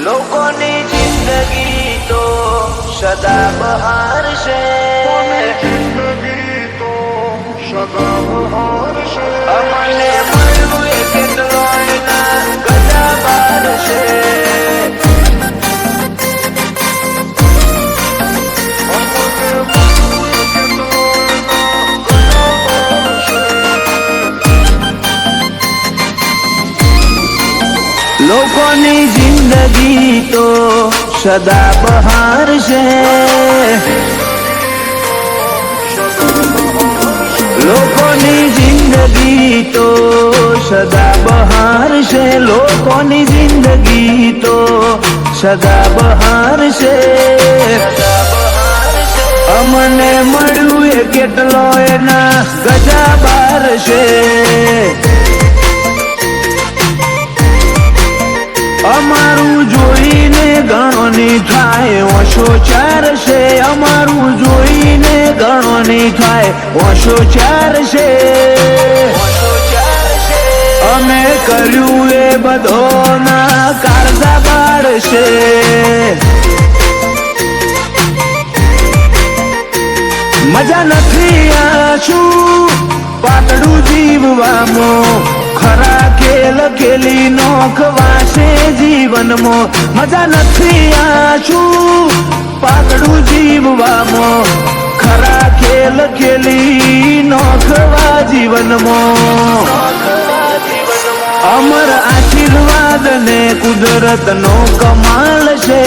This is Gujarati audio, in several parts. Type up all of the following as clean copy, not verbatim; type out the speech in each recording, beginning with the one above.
લોકોની જિંદગી તો સદા બહાર છે, અમને મળ્યું એ કેટલો એના ગજા બાર છે. લોકોની જિંદગી તો સદા બહાર છે, લોકોની જિંદગી તો સદા બહાર છે, લોકોની જિંદગી તો સદા બહાર છે. અમને મળ્યું એ કેટલો એના ગજા બાર છે. અમારું જોઈને ગણોની થાય ઓછો ચાર છે, અમારું જોઈને ગણોની થાય ઓછો ચાર છે. અમે કર્યું એ બધોના કાળજા બાળ છે. મજા નથી આછું પાતળું જીવવામાં, ખરા ખેલ ખેલી નોખવા છે જીવનમાં. મજા નથી આછું પાતળું જીવવામાં, ખરા ખેલ ખેલી નોખવા જીવનમાં. અમર આશીર્વાદ ને કુદરત નો કમાલ છે,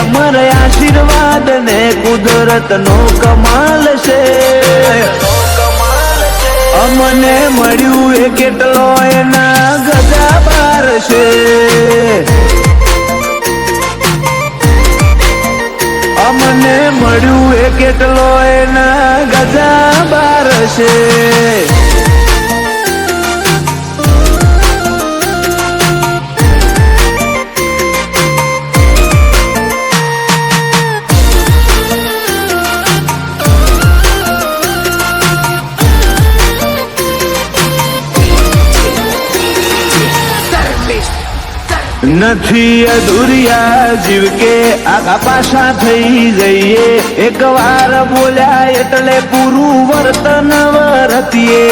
અમર આશીર્વાદ ને કુદરત નો કમાલ છે. અમને મળ્યું એ કેટલો એના ગજા બાર છે. અમને મળ્યું એ કેટલો એના ગજા બાર છે. નથી અધૂરિયા જીવ કે આગા પાછા થઈ જઈએ, એક વાર બોલ્યા એટલે પૂરું વર્તન વર્તીએ.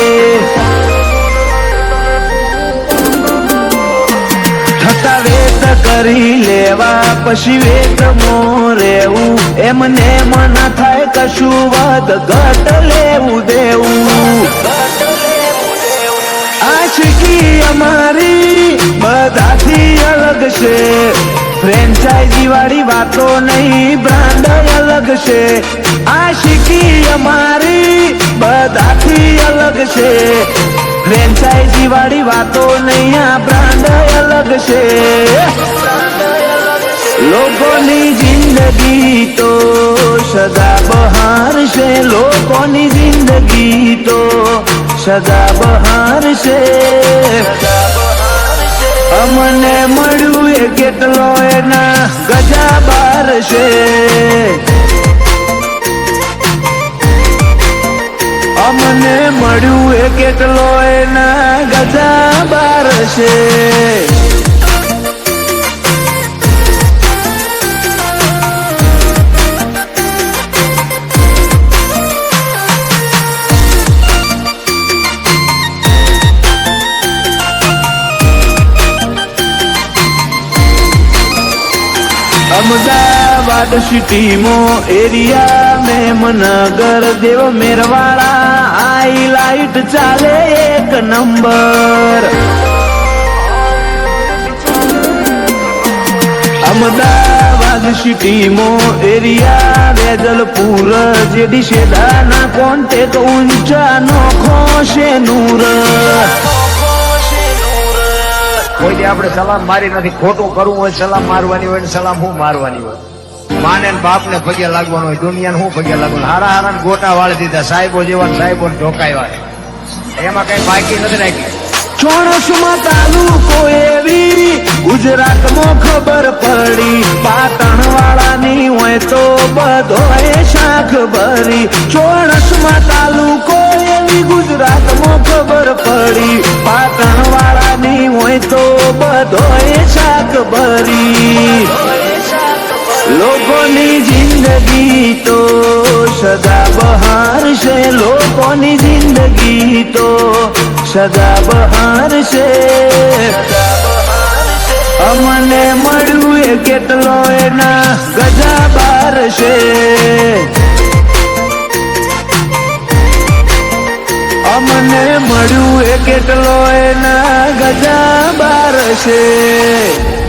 થતા વેત કરી લેવા પછી વેતમાં રહેવું, એમને મન થાય કશું વધ ઘટ લેવું દેવું. આશિકી અમારી બધાથી અલગ છે, ફ્રેન્ચાઇઝી વાળી વાતો નહીં બ્રાન્ડ અલગ છે. આશિકી અમારી બધાથી અલગ છે, ફ્રેન્ચાઇઝી વાળી વાતો નહીં આ બ્રાન્ડ અલગ છે. લોકોની જિંદગી તો સદા બહાર છે, લોકોની જિંદગી તો સદા બહાર છે. અમને મળ્યું એ કેટલો એના ગજા બાર છે. અમને મળ્યું એ કેટલો એના ગજા બાર છે. અમદાવાદ સિટીમાં એરિયા મેમનગર દેવ મેરવાળા હાઈલાઇટ ચાલે એક નંબર. અમદાવાદ સિટીમાં એરિયા વેજલપુર જેડી શેડાના કોન્ટેક ઊંચા નોખો છે નૂર. કોઈ આપણે સલામ મારી નથી, ખોટું કરવું હોય સલામ મારવાની હોય, સલામ હું મારવાની હોય. માને બાપ ને પગે લાગવાનું હોય, દુનિયાને હું પગે લાગવાનું. હારા હારા ગોટા વાળી દીધા, સાહેબો જેવા સાહેબો ઢોકાવ્યા, એમાં કઈ બાકી નથી રાખી. ચોણસમાં તાલુકો એવી ગુજરાતમાં ખબર પડી, પાટણ વાળાની હોય તો બધો શાખ ભરી. ચોણસમાં તાલુકો એવી ગુજરાતમાં ખબર પડી, પાટણ વાળાની હોય તો બધો શાક ભરી. સદા બહાર છે લોકોની જિંદગી તો સદા બહાર છે અમને મળ્યું એ કેટલો એના ગજા બાર છે અમને મળ્યું એ કેટલો એના ગજા બાર છે